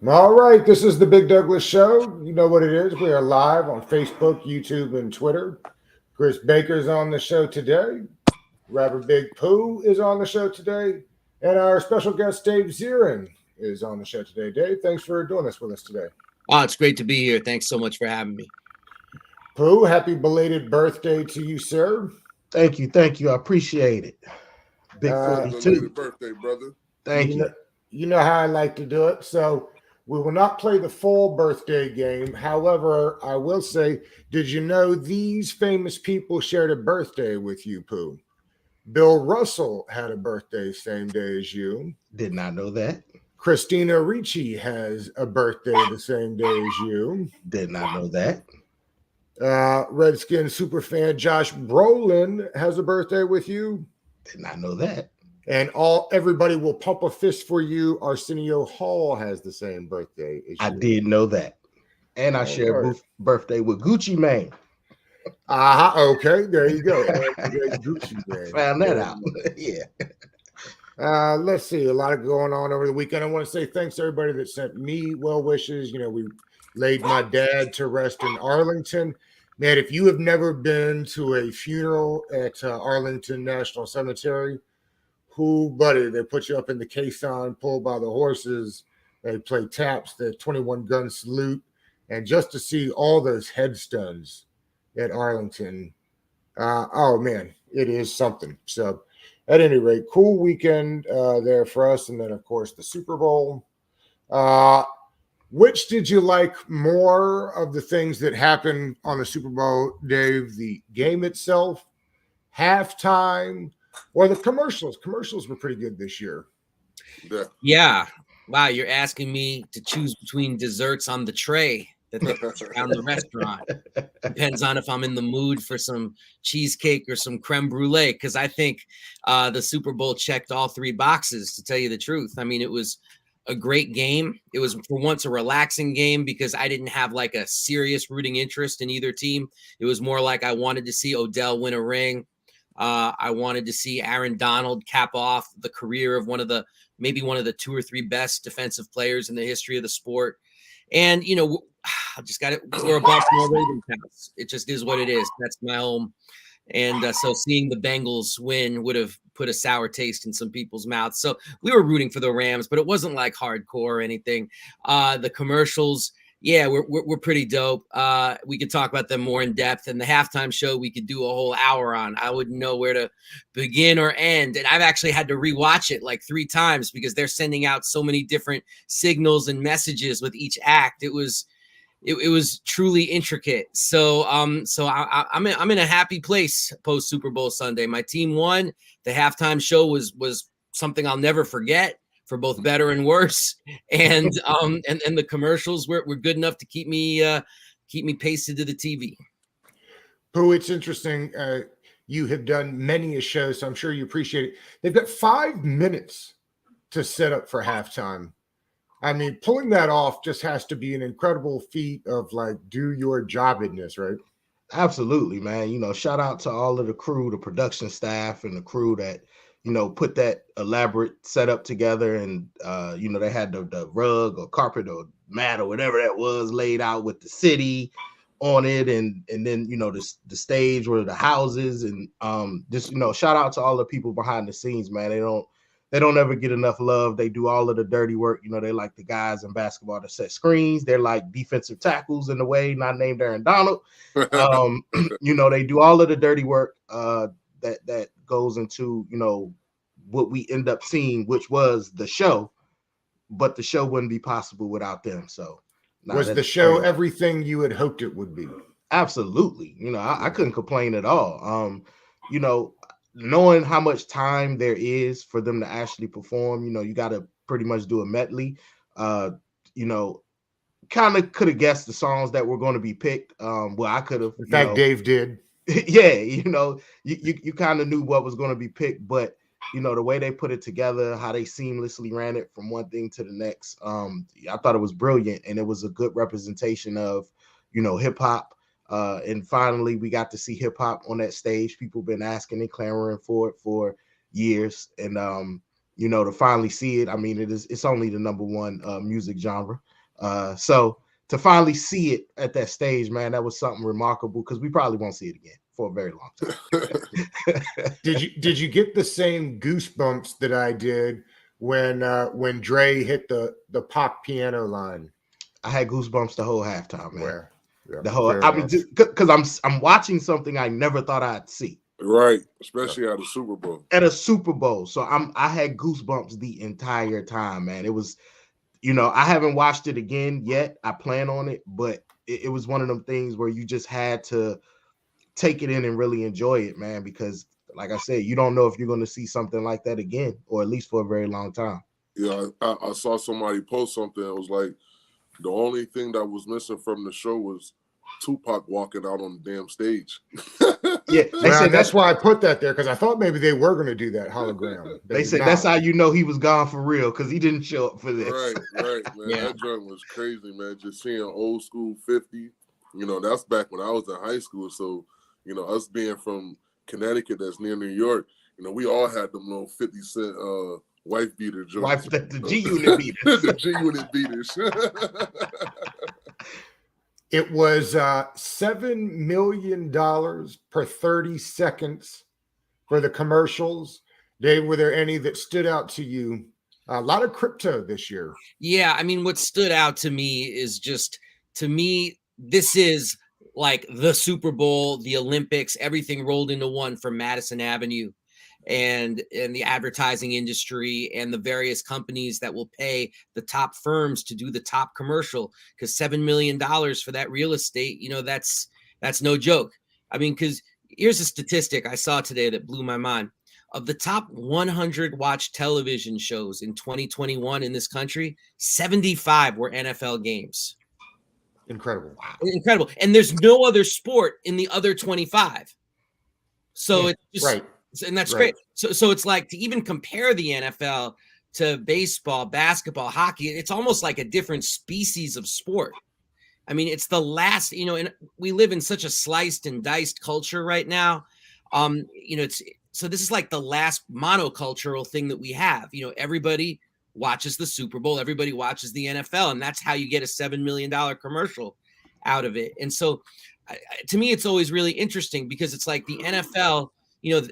All right, this is the Big Douglas Show. You know what it is. We are live on Facebook, YouTube, and Twitter. Chris Baker's on the show today. Robert Big Pooh is on the show today. And our special guest, Dave Zirin, is on the show today. Dave, thanks for doing this with us today. Oh, it's great to be here. Thanks so much for having me. Pooh, happy belated birthday to you, sir. Thank you. Thank you. I appreciate it. Big Uh, 42. Birthday, brother. Thank you know, you. you know how I like to do it. So we will not play the full birthday game. However, I will say, did you know these famous people shared a birthday with you, Pooh? Bill Russell had a birthday same day as you. Did not know that. Christina Ricci has a birthday the same day as you. Did not know that. Redskin superfan Josh Brolin has a birthday with you. Did not know that. And everybody will pump a fist for you. Arsenio Hall has the same birthday as you. I did know that. And I share right. birthday with Gucci Mane. Okay, there you go. Gucci Mane. Found that out. Yeah. Let's see. A lot of going on over the weekend. I want to say thanks to everybody that sent me well wishes. You know, we laid my dad to rest in Arlington. Man, if you have never been to a funeral at Arlington National Cemetery, buddy, they put you up in the caisson, pulled by the horses. They play taps, the 21 gun salute, and just to see all those headstones at Arlington, oh man, it is something. So, at any rate, cool weekend there for us, and then of course the Super Bowl. Which did you like more of the things that happened on the Super Bowl, Dave? The game itself, halftime, or the commercials? Commercials were pretty good this year. Yeah. Wow, you're asking me to choose between desserts on the tray that they put around the restaurant. Depends on if I'm in the mood for some cheesecake or some creme brulee, because I think the Super Bowl checked all three boxes, to tell you the truth. I mean, it was a great game. It was for once a relaxing game because I didn't have like a serious rooting interest in either team. It was more like I wanted to see Odell win a ring. I wanted to see Aaron Donald cap off the career of maybe one of the two or three best defensive players in the history of the sport. And, you know, I just got it. We're a Baltimore Ravens house. It just is what it is. That's my home. And so seeing the Bengals win would have put a sour taste in some people's mouths. So we were rooting for the Rams, but it wasn't like hardcore or anything. The commercials, yeah, we're pretty dope. We could talk about them more in depth. And the halftime show, we could do a whole hour on. I wouldn't know where to begin or end. And I've actually had to rewatch it like 3 times because they're sending out so many different signals and messages with each act. It was truly intricate. So I'm in a happy place post Super Bowl Sunday. My team won. The halftime show was something I'll never forget, for both better and worse. And the commercials were good enough to keep me pasted to the TV. Pooh, it's interesting. You have done many a show, so I'm sure you appreciate it. They've got 5 minutes to set up for halftime. I mean, pulling that off just has to be an incredible feat of like do your jobbiness, right? Absolutely, man. You know, shout out to all of the crew, the production staff, and the crew that, you know, put that elaborate setup together. And, you know, they had the rug or carpet or mat or whatever that was laid out with the city on it. And then, you know, the stage were the houses. And just, you know, shout out to all the people behind the scenes, man. They don't ever get enough love. They do all of the dirty work. You know, they like the guys in basketball that set screens. They're like defensive tackles in a way, not named Aaron Donald. You know, they do all of the dirty work that goes into, you know, what we end up seeing, which was the show. But the show wouldn't be possible without them. So was the show everything you had hoped it would be? Absolutely. You know, I couldn't complain at all. You know, knowing how much time there is for them to actually perform, you know, you got to pretty much do a medley. You know, kind of could have guessed the songs that were going to be picked. Well, I could have. In fact, Dave did. Yeah, you know, you kind of knew what was going to be picked, but you know, the way they put it together, how they seamlessly ran it from one thing to the next. I thought it was brilliant, and it was a good representation of, you know, hip hop. And finally, we got to see hip hop on that stage. People been asking and clamoring for it for years. And, to finally see it. I mean, it's only the number one music genre. So to finally see it at that stage, man, that was something remarkable because we probably won't see it again for a very long time. Did you get the same goosebumps that I did when Dre hit the pop piano line? I had goosebumps the whole halftime, man. Where? Yeah, the whole, I mean, because I'm watching something I never thought I'd see. Right, especially at a Super Bowl. At a Super Bowl, so I had goosebumps the entire time, man. It was, I haven't watched it again yet. I plan on it, but it was one of them things where you just had to take it in and really enjoy it, man. Because, like I said, you don't know if you're going to see something like that again, or at least for a very long time. Yeah, I saw somebody post something. It was like the only thing that was missing from the show was Tupac walking out on the damn stage. Yeah, they said that's why I put that there, because I thought maybe they were going to do that hologram. They said that's how you know he was gone for real, because he didn't show up for this. Right, man. Yeah. That joint was crazy, man. Just seeing old school 50. That's back when I was in high school. So, us being from Connecticut, that's near New York, we all had them little 50 Cent wife beater joints. The G Unit beaters. The G Unit beaters. It was $7 million per 30 seconds for the commercials. Dave, were there any that stood out to you? A lot of crypto this year. Yeah, I mean, what stood out to me is this is like the Super Bowl, the Olympics, everything rolled into one for Madison Avenue and the advertising industry and the various companies that will pay the top firms to do the top commercial, because $7 million for that real estate, that's no joke. I mean, because here's a statistic I saw today that blew my mind. Of the top 100 watched television shows in 2021 in this country, 75 were NFL games. Incredible. Wow. Incredible. And there's no other sport in the other 25. So it's just right. And that's great. So it's like, to even compare the NFL to baseball, basketball, hockey, it's almost like a different species of sport. I mean, it's the last, and we live in such a sliced and diced culture right now. So this is like the last monocultural thing that we have. Everybody watches the Super Bowl, everybody watches the NFL, and that's how you get a $7 million commercial out of it. And so to me, it's always really interesting, because it's like the NFL,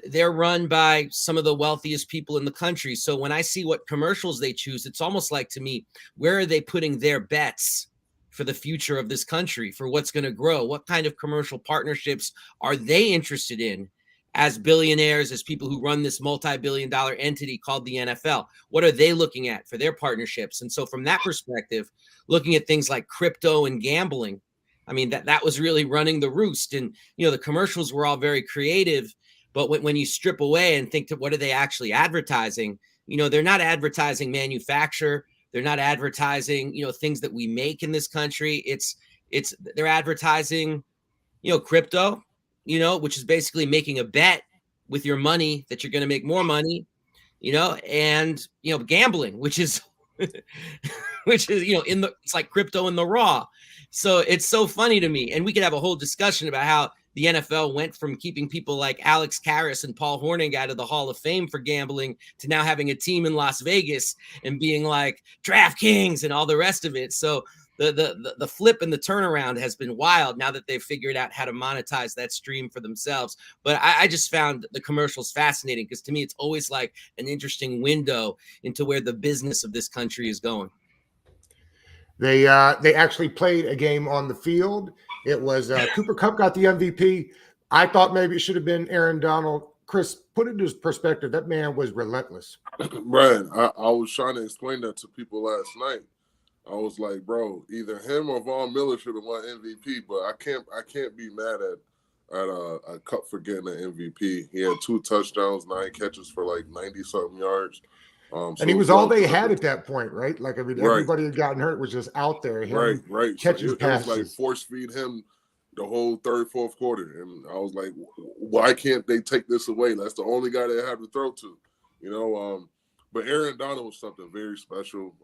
they're run by some of the wealthiest people in the country. So when I see what commercials they choose, it's almost like, to me, where are they putting their bets for the future of this country, for what's going to grow? What kind of commercial partnerships are they interested in as billionaires, as people who run this multi-billion-dollar entity called the NFL? What are they looking at for their partnerships? And so from that perspective, looking at things like crypto and gambling, I mean, that was really running the roost. And, the commercials were all very creative. But when you strip away and think to what are they actually advertising, they're not advertising manufacture. They're not advertising, things that we make in this country. They're advertising, crypto, which is basically making a bet with your money that you're going to make more money, and, gambling, which is, it's like crypto in the raw. So it's so funny to me. And we could have a whole discussion about how the NFL went from keeping people like Alex Karras and Paul Hornung out of the Hall of Fame for gambling to now having a team in Las Vegas and being like DraftKings and all the rest of it. So the flip and the turnaround has been wild now that they've figured out how to monetize that stream for themselves. But I just found the commercials fascinating, because to me, it's always like an interesting window into where the business of this country is going. They actually played a game on the field. It was Cooper Kupp got the MVP. I thought maybe it should have been Aaron Donald. Chris, put it into perspective. That man was relentless. Brian, I was trying to explain that to people last night. I was like, bro, either him or Von Miller should have won MVP, but I can't be mad at Kupp for getting an MVP. He had 2 touchdowns, 9 catches for like 90-something yards. And he was all they had at that point, right? Like, I mean, everybody had gotten hurt, was just out there. Right. Catching passes. It was like force feed him the whole third, fourth quarter. And I was like, why can't they take this away? That's the only guy they have to throw to, But Aaron Donald was something very special.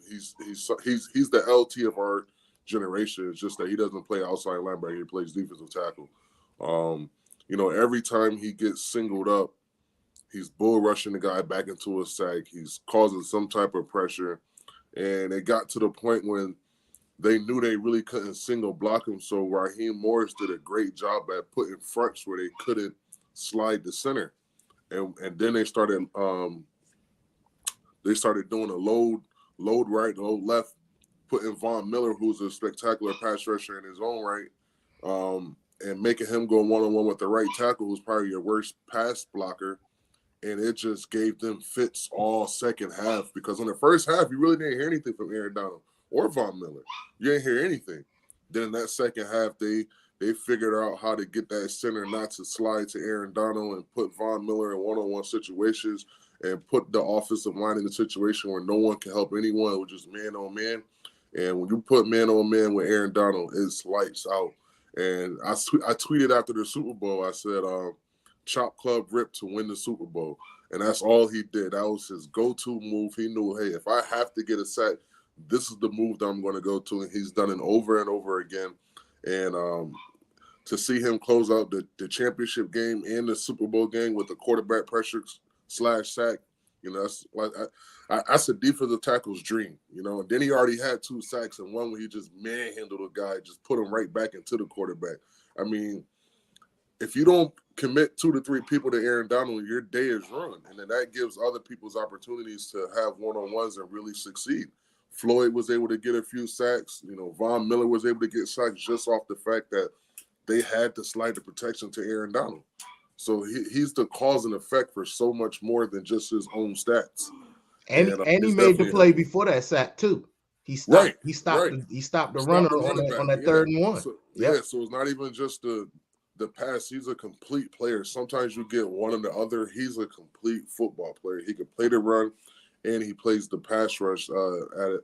He's the LT of our generation. It's just that he doesn't play outside linebacker. He plays defensive tackle. Every time he gets singled up, He's bull rushing the guy back into a sack. He's causing some type of pressure. And it got to the point when they knew they really couldn't single block him. So Raheem Morris did a great job at putting fronts where they couldn't slide the center. And then they started doing a load right, load left, putting Von Miller, who's a spectacular pass rusher in his own right, and making him go one-on-one with the right tackle, who's probably your worst pass blocker. And it just gave them fits all second half, because in the first half, you really didn't hear anything from Aaron Donald or Von Miller. You didn't hear anything. Then in that second half, they figured out how to get that center not to slide to Aaron Donald and put Von Miller in one-on-one situations and put the offensive line in a situation where no one can help anyone, which is man on man. And when you put man on man with Aaron Donald, it's lights out. And I tweeted after the Super Bowl, I said, chop club rip to win the Super Bowl. And that's all he did. That was his go-to move. He knew, hey, if I have to get a sack, this is the move that I'm going to go to. And he's done it over and over again. And to see him close out the championship game and the Super Bowl game with the quarterback pressure / sack, that's like that's a defensive tackle's dream, And then he already had 2 sacks, and one where he just manhandled a guy, just put him right back into the quarterback. I mean, if you don't commit 2 to 3 people to Aaron Donald, your day is ruined. And then that gives other people's opportunities to have one-on-ones and really succeed. Floyd was able to get a few sacks. Von Miller was able to get sacks just off the fact that they had to slide the protection to Aaron Donald. So he's the cause and effect for so much more than just his own stats. And he made the play before that sack too. He stopped the runner on that 3rd and 1. So it's not even just the pass. He's a complete player. Sometimes you get one or the other. He's a complete football player. He can play the run, and he plays the pass rush at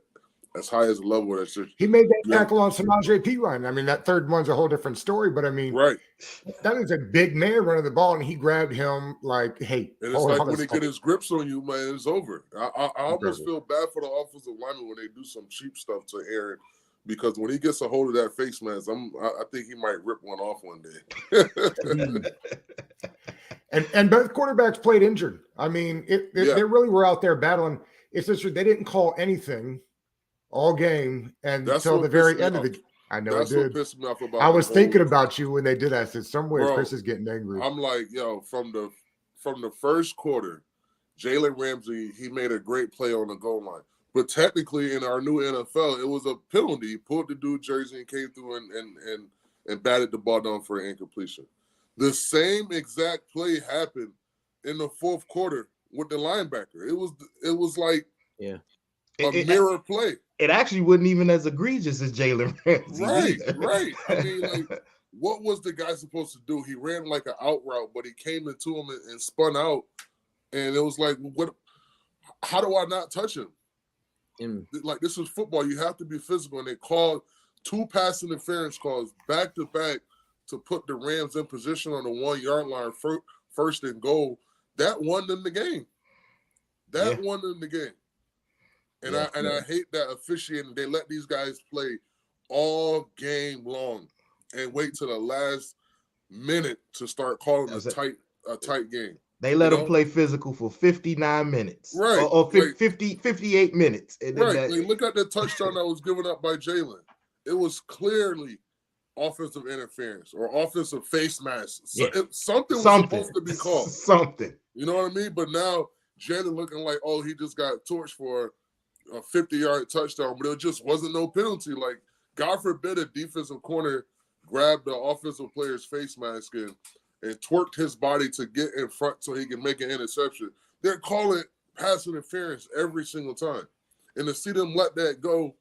as high as a level. That's just, he made that tackle on Samaje Perine. I mean, that 3rd one's a whole different story, but I mean, right. That is a big man running the ball, and he grabbed him like, hey. And it's like when he get his grips on you, man, it's over. I almost feel bad for the offensive lineman when they do some cheap stuff to Aaron, because when he gets a hold of that face mask, I think he might rip one off one day. And both quarterbacks played injured. I mean, they really were out there battling. It's just they didn't call anything all game until the very end of the game. I know it did. What pissed me off about I was thinking about you when they did that. I said, somewhere Chris is getting angry. I'm like, from the first quarter, Jalen Ramsey, he made a great play on the goal line. But technically, in our new NFL, it was a penalty. He pulled the dude jersey and came through and batted the ball down for an incompletion. The same exact play happened in the 4th quarter with the linebacker. It was like a mirror play. It actually wasn't even as egregious as Jalen Ramsey. Right. I mean, like, what was the guy supposed to do? He ran like an out route, but he came into him and spun out. And it was like, what? How do I not touch him? Like, this is football. You have to be physical. And they called 2 pass interference calls back to back to put the Rams in position on the 1-yard line, 1st and goal. That won them the game. Won them the game. And I hate that officiating. They let these guys play all game long and wait till the last minute to start calling a tight game. They let them play physical for 59 minutes. Right. Or 58 minutes. And right. Look at the touchdown that was given up by Jalen. It was clearly offensive interference or offensive face mask. So something was supposed to be called. Something. You know what I mean? But now Jalen looking like, he just got torched for a 50-yard touchdown, but it just wasn't no penalty. Like, God forbid a defensive corner grabbed the offensive player's face mask and twerked his body to get in front so he can make an interception. They're calling pass interference every single time. And to see them let that go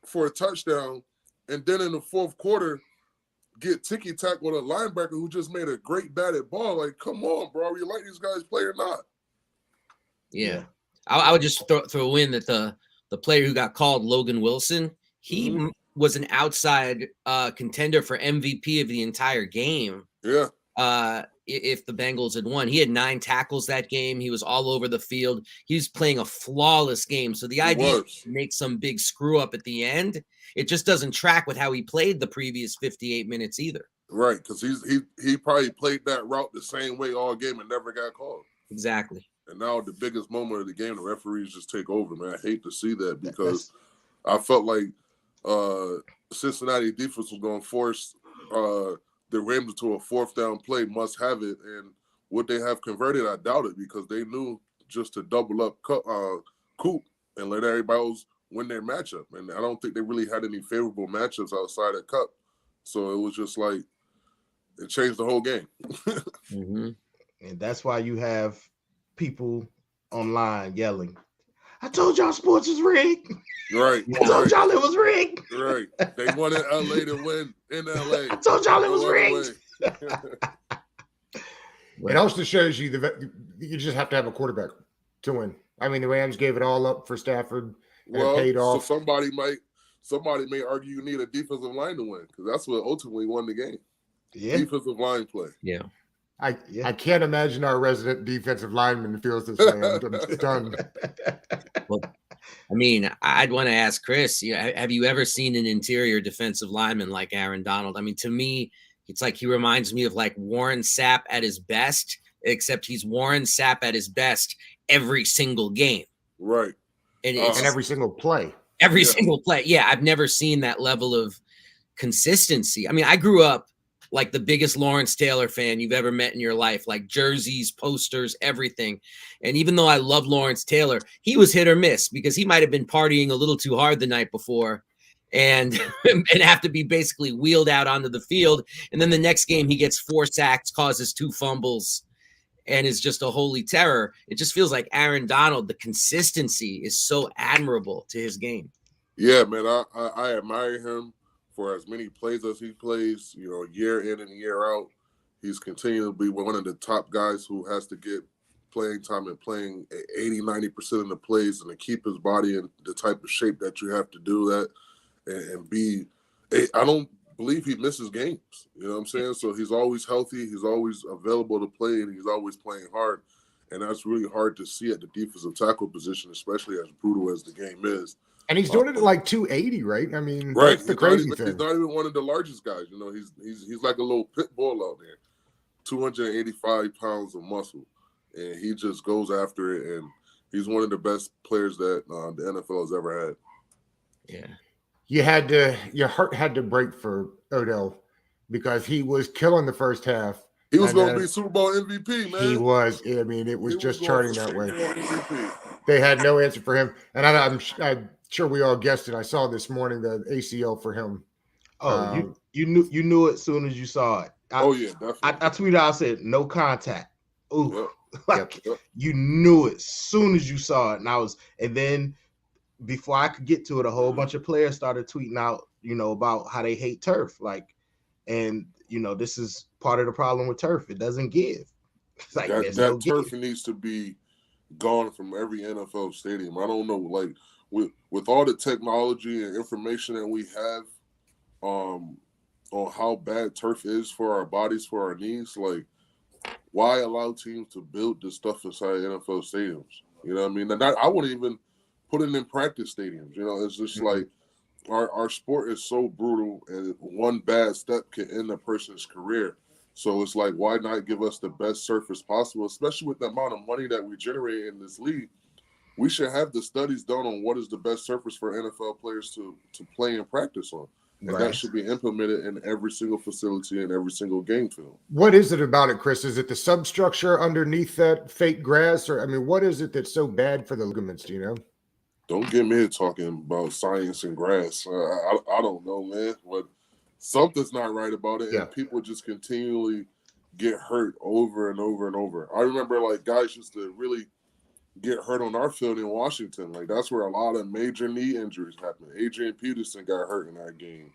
for a touchdown, and then in the 4th quarter get ticky-tack with a linebacker who just made a great batted ball. Like, come on, bro. You like these guys play or not? Yeah. I would just throw in that the player who got called, Logan Wilson, he was an outside contender for MVP of the entire game. Yeah. If the Bengals had won, he had 9 tackles that game. He was all over the field. He was playing a flawless game. So the idea to make some big screw up at the end, it just doesn't track with how he played the previous 58 minutes either. Right, because he probably played that route the same way all game and never got called. Exactly. And now the biggest moment of the game, the referees just take over, man. I hate to see that because I felt like Cincinnati defense was going to force the Rams to a 4th down play, must have it. And would they have converted? I doubt it because they knew just to double up Coop and let everybody else win their matchup. And I don't think they really had any favorable matchups outside of Cup. So it was just like it changed the whole game. Mm-hmm. And that's why you have people online yelling, I told y'all sports is rigged. Right. I told y'all it was rigged. Right. They wanted LA to win in LA. I told y'all it was rigged. It also shows you you just have to have a quarterback to win. I mean, the Rams gave it all up for Stafford, and it paid off. So somebody may argue you need a defensive line to win because that's what ultimately won the game. Yeah. Defensive line play. Yeah. I can't imagine our resident defensive lineman feels this way. I'm stunned. Well, I mean, I'd want to ask Chris, have you ever seen an interior defensive lineman like Aaron Donald? I mean, to me, it's like he reminds me of like Warren Sapp at his best, except he's Warren Sapp at his best every single game. Right. And every single play. Every single play. Yeah, I've never seen that level of consistency. I mean, I grew up like the biggest Lawrence Taylor fan you've ever met in your life, like jerseys, posters, everything. And even though I love Lawrence Taylor, he was hit or miss because he might have been partying a little too hard the night before and have to be basically wheeled out onto the field. And then the next game he gets 4 sacks, causes 2 fumbles, and is just a holy terror. It just feels like Aaron Donald, the consistency is so admirable to his game. Yeah, man, I admire him for as many plays as he plays, year in and year out. He's continuing to be one of the top guys who has to get playing time and playing 80-90% of the plays and to keep his body in the type of shape that you have to do that and be – I don't believe he misses games. You know what I'm saying? So he's always healthy. He's always available to play, and he's always playing hard. And that's really hard to see at the defensive tackle position, especially as brutal as the game is. And he's doing it at like 280, right? I mean, right. That's the crazy thing. He's not even one of the largest guys. He's like a little pit bull out there, 285 pounds of muscle, and he just goes after it. And he's one of the best players that the NFL has ever had. Yeah, your heart had to break for Odell because he was killing the first half. He was going to be Super Bowl MVP, man. He was. I mean, it was just charting that way. MVP. They had no answer for him, and I'm sure we all guessed it. I saw this morning the ACL for him. Oh, you knew it as soon as you saw it. Definitely. I tweeted out, I said no contact. Ooh, Yep. You knew it as soon as you saw it, and then before I could get to it, a whole bunch of players started tweeting out, about how they hate turf, and this is part of the problem with turf. It doesn't give. It's like that turf needs to be gone from every NFL stadium. I don't know, with all the technology and information that we have on how bad turf is for our bodies, for our knees, why allow teams to build this stuff inside NFL stadiums? You know what I mean? And I wouldn't even put it in practice stadiums. It's just like our sport is so brutal, and one bad step can end a person's career. So it's like, why not give us the best surface possible, especially with the amount of money that we generate in this league? We should have the studies done on what is the best surface for NFL players to play and practice on. And that should be implemented in every single facility and every single game field. What is it about it, Chris? Is it the substructure underneath that fake grass? Or, I mean, what is it that's so bad for the ligaments, do you know? Don't get me talking about science and grass. I don't know, man. But something's not right about it. And people just continually get hurt over and over and over. I remember, guys used to really get hurt on our field in Washington. That's where a lot of major knee injuries happen. Adrian Peterson got hurt in that game.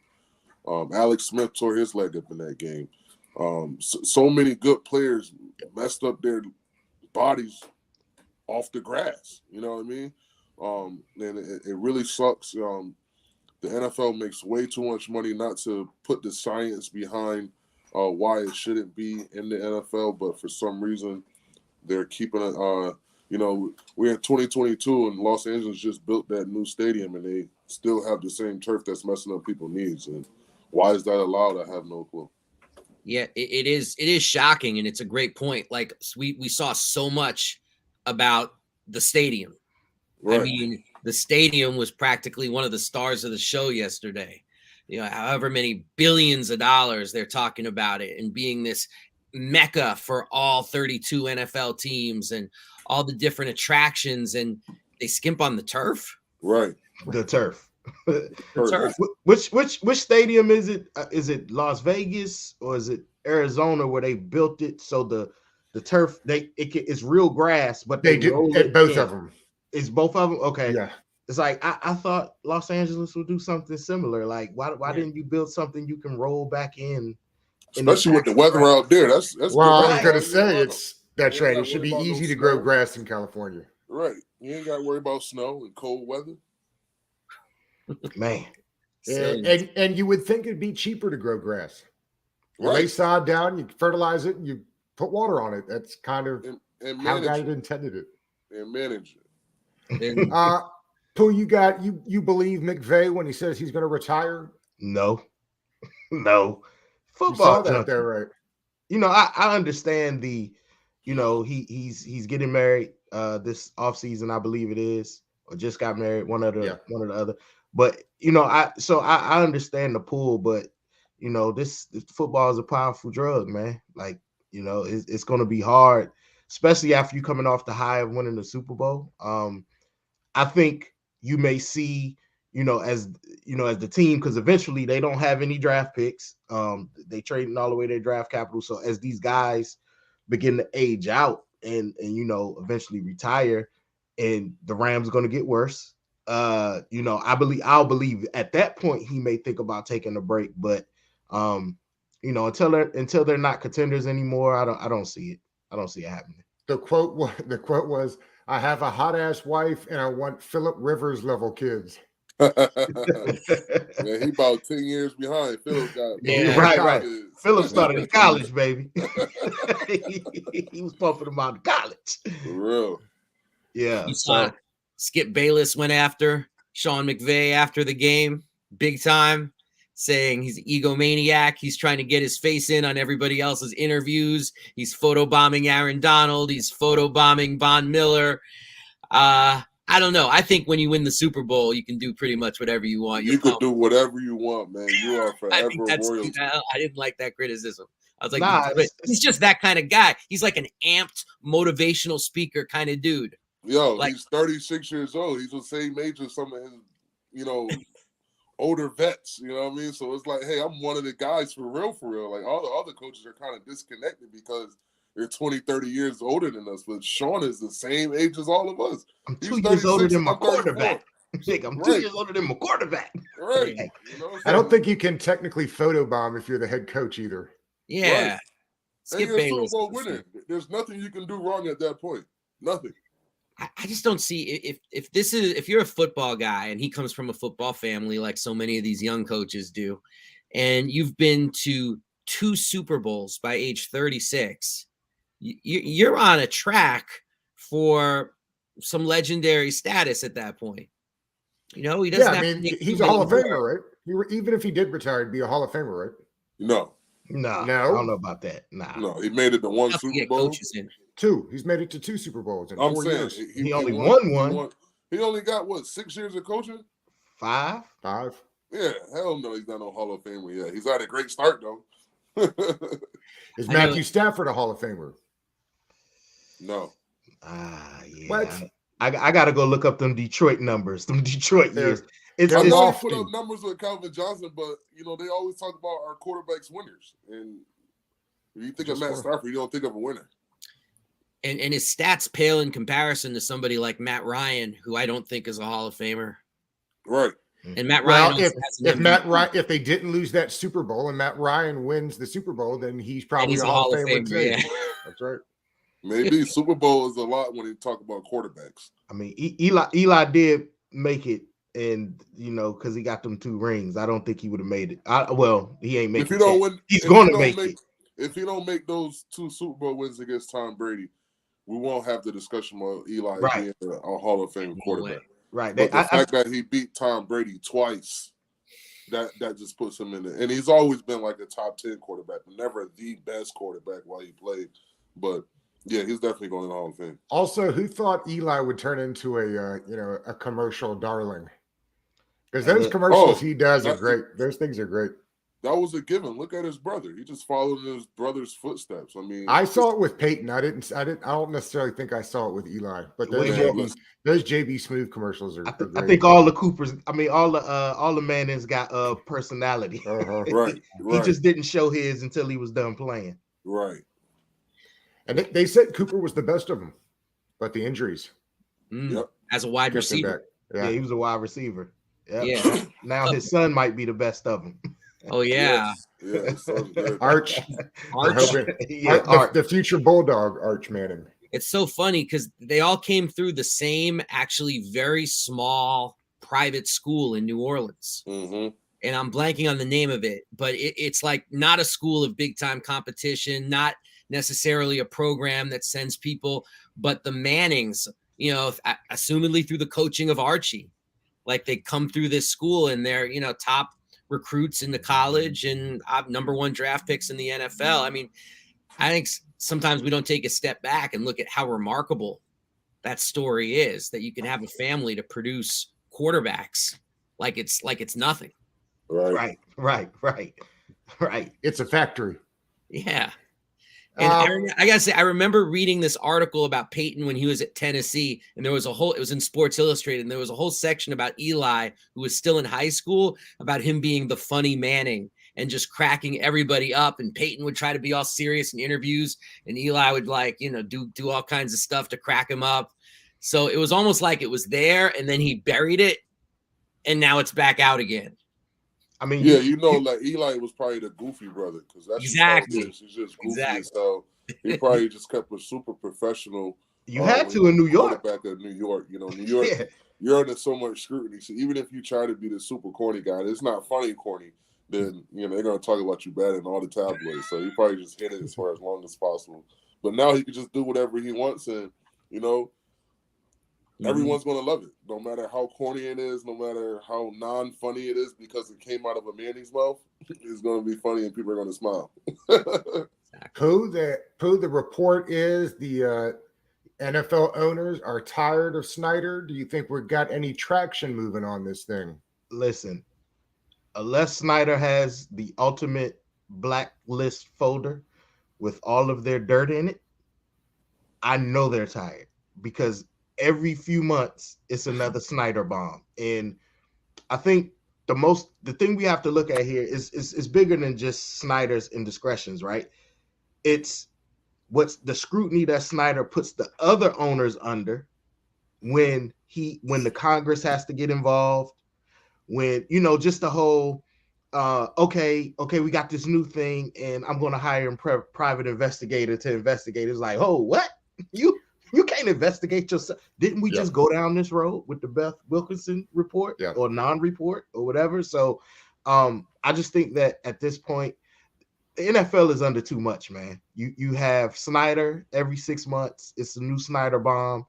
Alex Smith tore his leg up in that game. So many good players messed up their bodies off the grass. You know what I mean? And it really sucks. The NFL makes way too much money not to put the science behind why it shouldn't be in the NFL, but for some reason they're keeping it. We're in 2022 and Los Angeles just built that new stadium and they still have the same turf that's messing up people's knees. And why is that allowed? I have no clue. Yeah, it is. It is shocking, and it's a great point. Like we saw so much about the stadium. Right. I mean, the stadium was practically one of the stars of the show yesterday. You know, however many billions of dollars they're talking about it, and being this mecca for all 32 NFL teams and all the different attractions, and they skimp on the turf. Right. The turf. The turf. Which stadium is it? Is it Las Vegas or is it Arizona where they built it so the turf it's real grass, but They do roll at it both in. of them. It's both of them. Okay. Yeah. It's like I thought Los Angeles would do something similar. Like why didn't you build something you can roll back in? Especially with the weather out there. That's Well, good. I was going to say You that's ain't right. gotta It should worry be about no easy to grow snow. grass in California. Right. You ain't got to worry about snow and cold weather. Man. And you would think it'd be cheaper to grow grass. You lay Right. sod down, you fertilize it, and you put water on it. That's kind of And how God manage it. intended it. And manage it. And Pooh, you believe McVay when he says he's going to retire? No. You Football saw that junkie. there, right? You know, I understand he's getting married this offseason, I believe it is, or just got married, one or the other. But I understand the pull, but this football is a powerful drug, man. Like, it's gonna be hard, especially after you coming off the high of winning the Super Bowl. I think you may see, as the team, because eventually they don't have any draft picks. They trading all the way their draft capital. So as these guys begin to age out and eventually retire, and the Rams are going to get worse. I'll believe at that point he may think about taking a break, but until they're not contenders anymore, I don't see it. I don't see it happening. The quote was, "I have a hot ass wife and I want Phillip Rivers level kids." Yeah, he about 10 years behind. Phil got right. Philip started in college, baby. he was pumping him out of college. For real. Yeah. You saw Skip Bayless went after Sean McVay after the game, big time, saying he's an egomaniac. He's trying to get his face in on everybody else's interviews. He's photobombing Aaron Donald. He's photobombing Von Miller. I don't know. I think when you win the Super Bowl, you can do pretty much whatever you want. You could do whatever you want, man. You are forever royalty. I didn't like that criticism. I was like, he's just that kind of guy. He's like an amped, motivational speaker kind of dude. Yo, he's 36 years old. He's the same age as some of his, older vets. You know what I mean? So it's like, hey, I'm one of the guys for real. Like all the other coaches are kind of disconnected because they're 20, 30 years older than us. But Sean is the same age as all of us. I'm 2 years older than my quarterback. I'm 2 years older than my quarterback. Right. I don't think you can technically photobomb if you're the head coach either. Yeah. Right. And you're a Super Bowl winner. There's nothing you can do wrong at that point. Nothing. I just don't see if you're a football guy and he comes from a football family like so many of these young coaches do, and you've been to 2 Super Bowls by age 36, you're on a track for some legendary status at that point. He doesn't. He's a Hall of Famer, right? Even if he did retire, he'd be a Hall of Famer, right? No. I don't know about that. No, he made it to 1 Super Bowl. 2. He's made it to 2 Super Bowls in 4 years. He only won one. He only got 6 years of coaching? 5. Yeah, hell no, he's not no Hall of Famer yet. He's had a great start though. Is Matthew Stafford a Hall of Famer? No. Yeah. What? I gotta go look up them Detroit numbers, them Detroit years. I know he put up numbers with Calvin Johnson, but they always talk about our quarterbacks winners. And if you think of Matt Stafford, you don't think of a winner. And his stats pale in comparison to somebody like Matt Ryan, who I don't think is a Hall of Famer. Right. And Matt Ryan. If they didn't lose that Super Bowl and Matt Ryan wins the Super Bowl, then he's probably a Hall of Famer too. Yeah. That's right. Maybe Super Bowl is a lot when you talk about quarterbacks. I mean, Eli did make it, and because he got them 2 rings. I don't think he would have made it. He ain't making it. He's going to make it. If he don't make those 2 Super Bowl wins against Tom Brady, we won't have the discussion about Eli being a Hall of Fame quarterback. Right. But the fact that he beat Tom Brady twice. that just puts him in there. And he's always been like a top 10 quarterback, but never the best quarterback while he played. But yeah, he's definitely going to the Hall of Fame. Also, who thought Eli would turn into a commercial darling? Because those commercials he does are great. Those things are great. That was a given. Look at his brother. He just followed in his brother's footsteps. I mean, I saw it with Peyton. I don't necessarily think I saw it with Eli, but those JB Smooth commercials are great. I think all the Coopers, all the Mannings got personality. Right. He just didn't show his until he was done playing. Right. And they said Cooper was the best of them, but the injuries. Yep. As a wide receiver. Yeah, he was a wide receiver. Yep. Yeah. Now his son might be the best of them. Oh yeah. Yes. Arch. The future Bulldog, Arch Manning. It's so funny because they all came through the same, actually very small private school in New Orleans. Mm-hmm. And I'm blanking on the name of it, but it's like not a school of big time competition, not necessarily a program that sends people, but the Mannings, assumedly through the coaching of Archie, like they come through this school and they're, top recruits in the college and number one draft picks in the NFL. I mean, I think sometimes we don't take a step back and look at how remarkable that story is, that you can have a family to produce quarterbacks like it's nothing. Right. It's a factory. Yeah. And I gotta say, I remember reading this article about Peyton when he was at Tennessee, and it was in Sports Illustrated, and there was a whole section about Eli, who was still in high school, about him being the funny Manning and just cracking everybody up. And Peyton would try to be all serious in interviews, and Eli would do all kinds of stuff to crack him up. So it was almost like it was there, and then he buried it, and now it's back out again. I mean, yeah, like Eli was probably the goofy brother because that's exactly. He's just goofy as hell. He probably just kept a super professional. You had to in New York. Back in New York, New York, you're under so much scrutiny. So even if you try to be the super corny guy, it's not funny corny. Then they're gonna talk about you bad in all the tabloids. So he probably just hid it for as long as possible. But now he can just do whatever he wants, and everyone's going to love it, no matter how corny it is, no matter how non-funny it is, because it came out of a Manning's mouth. It's going to be funny, and people are going to smile. Pooh, the report is the NFL owners are tired of Snyder. Do you think we've got any traction moving on this thing? Listen, unless Snyder has the ultimate blacklist folder with all of their dirt in it, I know they're tired because every few months it's another Snyder bomb. And I think the thing we have to look at here is bigger than just Snyder's indiscretions, right? It's what's the scrutiny that Snyder puts the other owners under when the Congress has to get involved, when just the whole okay, we got this new thing and I'm going to hire a private investigator to investigate. It's like, oh, what? You can't investigate yourself. Didn't we just go down this road with the Beth Wilkinson report or non-report or whatever? So I just think that at this point, the NFL is under too much, man. You have Snyder every 6 months. It's a new Snyder bomb.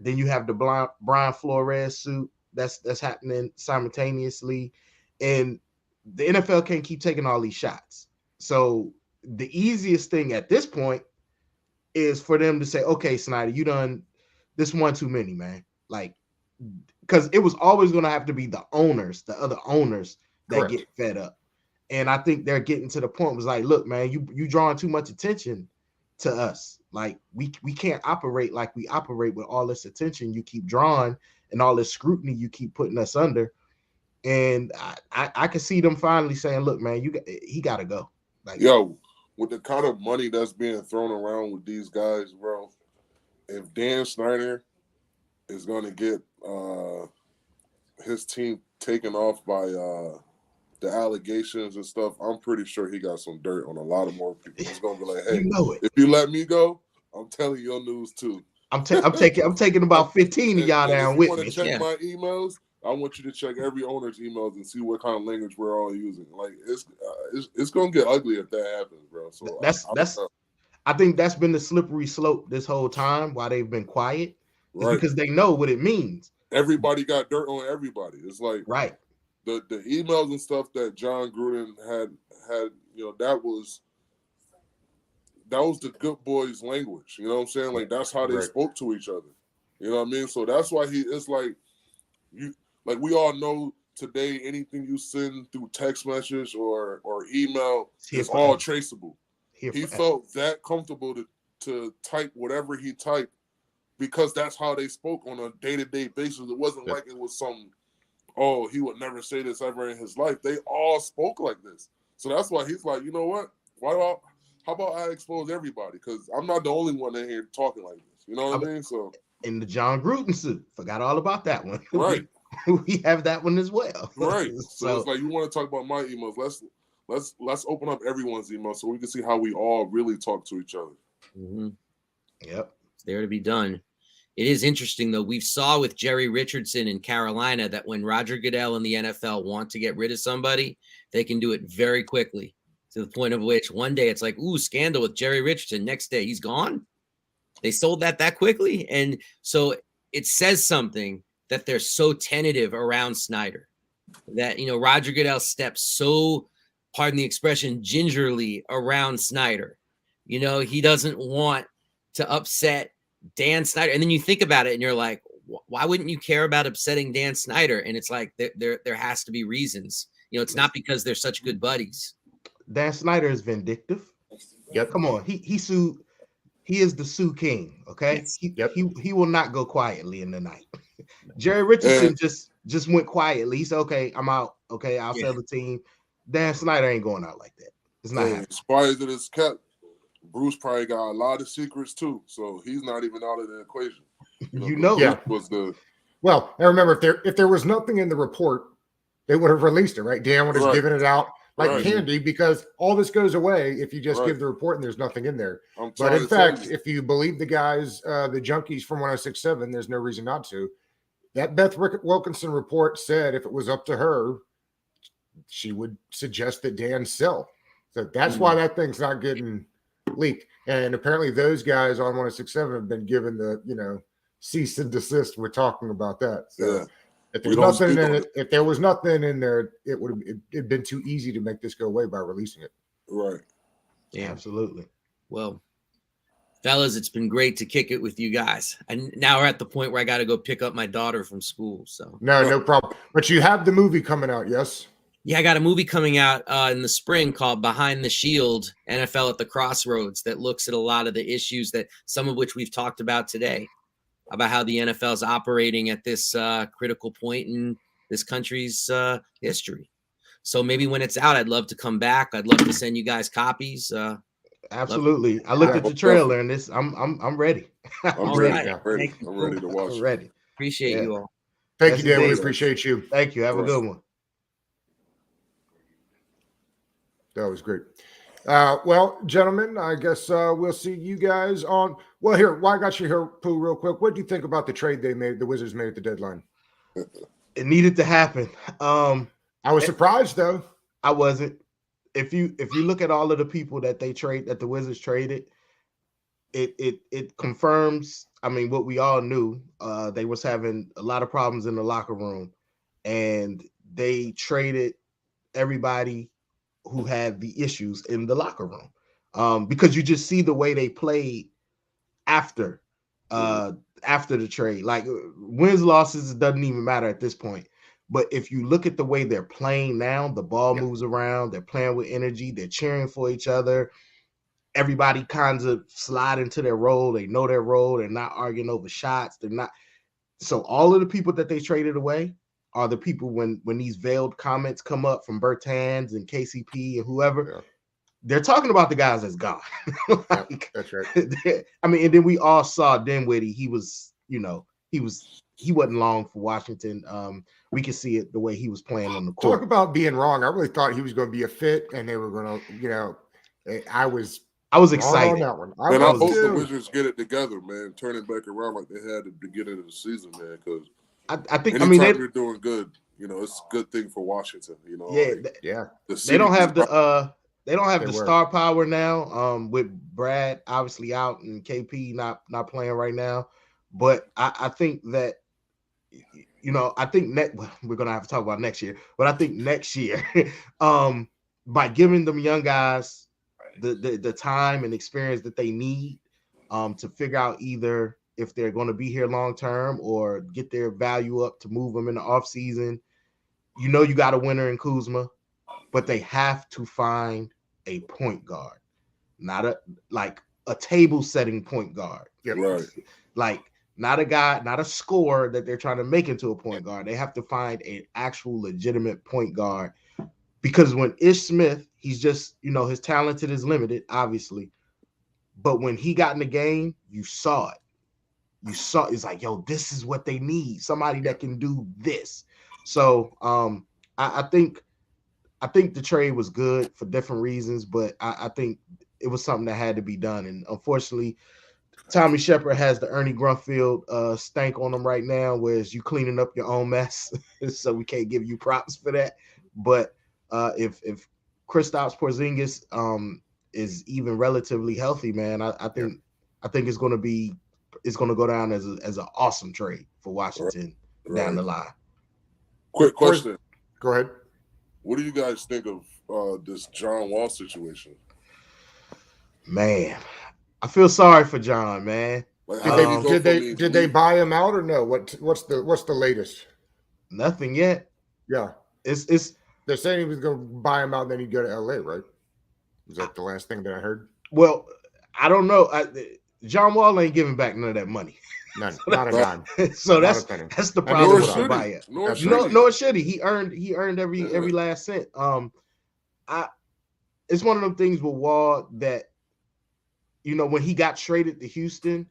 Then you have the Brian Flores suit that's happening simultaneously. And the NFL can't keep taking all these shots. So the easiest thing at this point is for them to say, okay, Snyder, you done this one too many, man. Like, because it was always going to have to be the other owners that get fed up. And I think they're getting to the point was like, look, man, you drawing too much attention to us. Like, we can't operate like we operate with all this attention you keep drawing and all this scrutiny you keep putting us under. And I can see them finally saying, look, man, he got to go. Like, yo, with the kind of money that's being thrown around with these guys, bro, if Dan Snyder is going to get his team taken off by the allegations and stuff, I'm pretty sure he got some dirt on a lot of more people. He's going to be like, hey, if you let me go, I'm telling you your news too. I'm taking about 15 of y'all down with me. If you want to check my emails, I want you to check every owner's emails and see what kind of language we're all using. Like it's gonna get ugly if that happens, bro. So I think that's been the slippery slope this whole time while they've been quiet, because they know what it means. Everybody got dirt on everybody. It's like right. the emails and stuff that John Gruden had, you know, that was the good boys language. You know what I'm saying? Like that's how they spoke to each other. You know what I mean? So that's why it's like we all know today anything you send through text message or email is all traceable. He felt that comfortable to type whatever he typed because that's how they spoke on a day-to-day basis. It wasn't like it was some, oh, he would never say this ever in his life. They all spoke like this. So that's why he's like, you know what? How about I expose everybody? Because I'm not the only one in here talking like this. You know what I mean? So in the John Gruden suit, forgot all about that one. Right. we have that one as well. Right. So it's like you want to talk about my emails. Let's open up everyone's emails so we can see how we all really talk to each other. Mm-hmm. Yep. It's there to be done. It is interesting, though. We saw with Jerry Richardson in Carolina that when Roger Goodell and the NFL want to get rid of somebody, they can do it very quickly to the point of which one day it's like, ooh, scandal with Jerry Richardson. Next day, he's gone. They sold that quickly. And so it says something that they're so tentative around Snyder that, you know, Roger Goodell steps so, pardon the expression, gingerly around Snyder. You know, he doesn't want to upset Dan Snyder. And then you think about it and you're like, why wouldn't you care about upsetting Dan Snyder? And it's like, there has to be reasons. You know, it's not because they're such good buddies. Dan Snyder is vindictive. Yep. Come on. He sued. He is the Sue King. Okay. Yes. He will not go quietly in the night. Jerry Richardson just went quietly. He said, okay, I'm out. Okay, I'll sell the team. Dan Snyder ain't going out like that. It's not happening. As far as it is kept, Bruce probably got a lot of secrets too. So he's not even out of the equation. Well, I remember if there was nothing in the report, they would have released it, right? Dan would have given it out like candy because all this goes away if you just give the report and there's nothing in there. But in fact, if you believe the guys, the junkies from 106.7, there's no reason not to. That Beth Wilkinson report said if it was up to her, she would suggest that Dan sell. So that's why that thing's not getting leaked. And apparently those guys on 106.7 have been given the, you know, cease and desist. We're talking about that. So if there's nothing in it, if there was nothing in there, it would have it'd been too easy to make this go away by releasing it. Right. Yeah, absolutely. Well, fellas, it's been great to kick it with you guys. And now we're at the point where I got to go pick up my daughter from school. So no problem. But you have the movie coming out, yes? Yeah, I got a movie coming out in the spring called Behind the Shield, NFL at the Crossroads, that looks at a lot of the issues that some of which we've talked about today, about how the NFL is operating at this critical point in this country's history. So maybe when it's out, I'd love to come back. I'd love to send you guys copies. Absolutely. I looked at the trailer and I'm ready. I'm ready. I'm ready to watch. I'm ready. Appreciate you all. Thank you, Dan. We appreciate you. Thank you. Have a good one. That was great. Well, gentlemen, I guess we'll see you guys on. Well, here, why I got you here, Pooh, real quick. What do you think about the trade the Wizards made at the deadline? It needed to happen. I was surprised though. I wasn't. If you look at all of the people that the Wizards traded, it confirms. I mean, what we all knew. They was having a lot of problems in the locker room, and they traded everybody who had the issues in the locker room, because you just see the way they played after the trade. Like wins, losses, it doesn't even matter at this point. But if you look at the way they're playing now, the ball moves around, they're playing with energy, they're cheering for each other. Everybody kind of slide into their role. They know their role. They're not arguing over shots. They're not. So all of the people that they traded away are the people when these veiled comments come up from Bertans and KCP and whoever, they're talking about the guys that's gone. That's right. I mean, and then we all saw Dinwiddie. He wasn't long for Washington. We could see it the way he was playing on the court. Talk about being wrong. I really thought he was going to be a fit, and they were going to, I was excited on that one. I hope the Wizards get it together, man. Turn it back around like they had at the beginning of the season, man. Because I think they're doing good. You know, it's a good thing for Washington. You know, they don't have the star power now. With Brad obviously out and KP not playing right now, but I think that I think we're gonna have to talk about next year, but I think next year, by giving them young guys the time and experience that they need, to figure out either if they're going to be here long term or get their value up to move them in the off season. You got a winner in Kuzma, but they have to find a point guard, not a table setting point guard. Yep. Right. Like not a guy, not a scorer that they're trying to make into a point guard. They have to find an actual legitimate point guard, because when Ish Smith, he's just, his talented is limited, obviously. But when he got in the game, you saw it. It's like, yo, this is what they need. Somebody that can do this. So I think the trade was good for different reasons, but I think it was something that had to be done. And unfortunately, Tommy Shepard has the Ernie Grunfeld stank on him right now, whereas you cleaning up your own mess. So we can't give you props for that. But if Kristaps Porzingis is even relatively healthy, man, I think it's going to go down as an awesome trade for Washington down the line. Quick question. Go ahead. What do you guys think of this John Wall situation? Man, I feel sorry for John, man. Like, did they buy him out or no? What's the latest? Nothing yet. Yeah, it's they're saying he was going to buy him out, and then he'd go to LA, right? Was that the last thing that I heard? Well, I don't know. John Wall ain't giving back none of that money. None, not a dime. So that's the problem with the buyout. No, it should. He earned every last cent. It's one of them things with Wall that, when he got traded to Houston,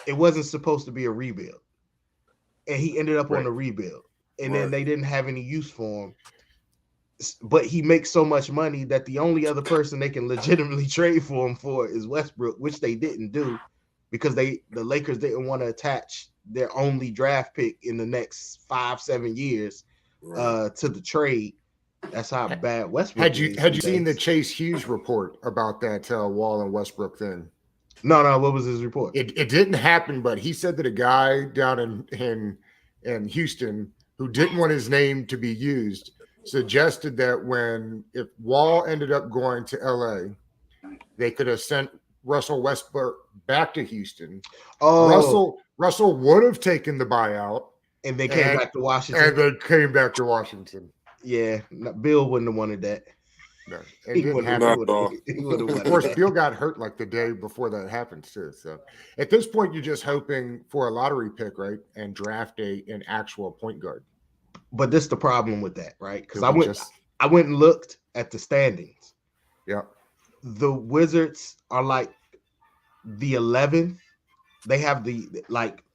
it wasn't supposed to be a rebuild, and he ended up on a rebuild, and then they didn't have any use for him. But he makes so much money that the only other person they can legitimately trade for him for is Westbrook, which they didn't do because the Lakers didn't want to attach their only draft pick in the next 5-7 years to the trade. That's how bad Westbrook is. Had you seen the Chase Hughes report about that Wall and Westbrook thing? No. What was his report? It didn't happen, but he said that a guy down in Houston who didn't want his name to be used suggested that if Wall ended up going to LA, they could have sent Russell Westbrook back to Houston. Oh, Russell would have taken the buyout, and they came back to Washington. Yeah, Bill wouldn't have wanted that. No, it didn't happen. Of course, Bill got hurt like the day before that happened too. So at this point, you're just hoping for a lottery pick, right, and draft an actual point guard. But this is the problem with that, right? Because I went and looked at the standings. Yeah, the Wizards are like the 11th. They have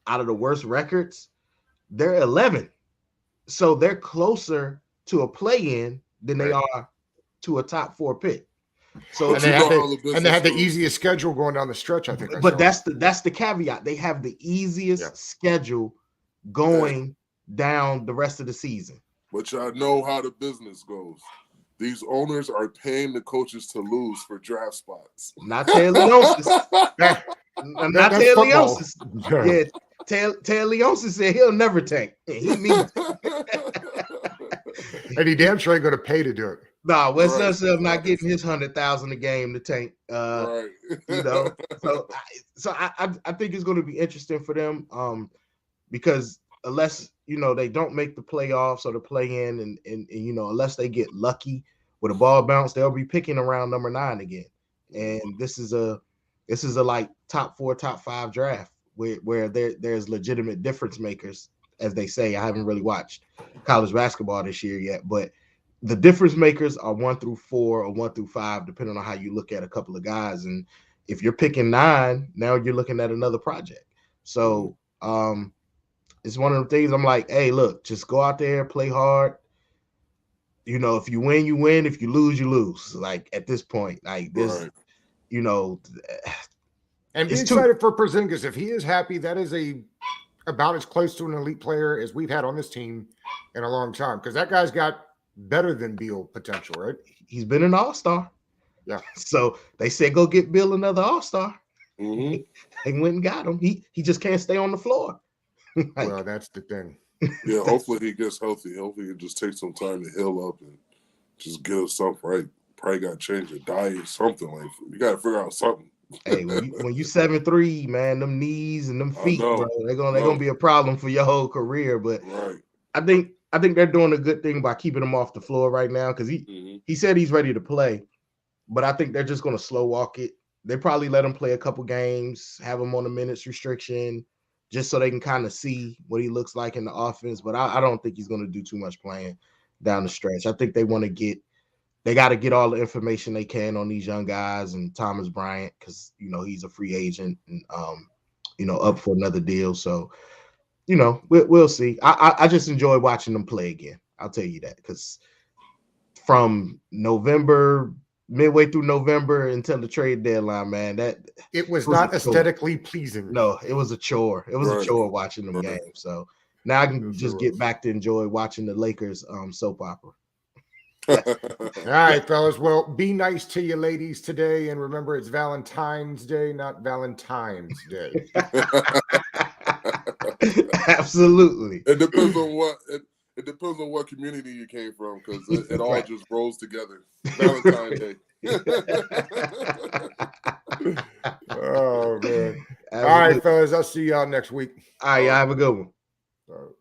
out of the worst records, they're 11. So they're closer to a play-in than they are to a top 4 pick. So they have the easiest schedule going down the stretch, I think. But that's the caveat. They have the easiest schedule going down the rest of the season. But y'all know how the business goes. These owners are paying the coaches to lose for draft spots. Not Ted Leonsis. Not Ted Leonsis. Yeah, Ted Leonsis said he'll never tank. He means and he damn sure ain't going to pay to do it. Nah, Wes Unseld not getting his $100,000 a game to tank. So I think it's going to be interesting for them because unless they don't make the playoffs or the play-in, and unless they get lucky with a ball bounce, they'll be picking around number 9 again. And this is a like top 4, top 5 draft where there's legitimate difference makers, as they say. I haven't really watched college basketball this year yet, but the difference makers are 1 through 4 or 1 through 5, depending on how you look at a couple of guys. And if you're picking 9, now you're looking at another project. So it's one of the things I'm like, hey, look, just go out there, play hard. If you win, you win. If you lose, you lose. Like at this point, like this, And be excited for Porzingis. If he is happy, that is about as close to an elite player as we've had on this team in a long time. Because that guy's got better than Beal potential, right? He's been an all-star. Yeah. So they said go get Bill another all-star. Mm-hmm. They went and got him. He just can't stay on the floor. Well, that's the thing. Yeah, hopefully he gets healthy. Hopefully he just takes some time to heal up and just get himself right. Probably got to change your diet, something like. You got to figure out something. Hey, when you 7'3", man, them knees and them feet, bro, they're gonna be a problem for your whole career. But right. I think they're doing a good thing by keeping him off the floor right now because he said he's ready to play, but I think they're just gonna slow walk it. They probably let him play a couple games, have him on a minutes restriction, just so they can kind of see what he looks like in the offense. But I don't think he's gonna do too much playing down the stretch. I think they got to get all the information they can on these young guys and Thomas Bryant because he's a free agent and up for another deal. So we'll see. I just enjoy watching them play again. I'll tell you that because from midway through November until the trade deadline, man, that it was not aesthetically pleasing. No, it was a chore. It was a chore watching them games. So now I can just get back to enjoy watching the Lakers soap opera. All right, fellas. Well, be nice to you ladies today. And remember, it's Valentine's Day, not Valentine's Day. Absolutely. It depends on what community you came from, because it all just rolls together. Valentine's Day. Oh man. All right, fellas. I'll see y'all next week. All right, y'all have a good one. All right.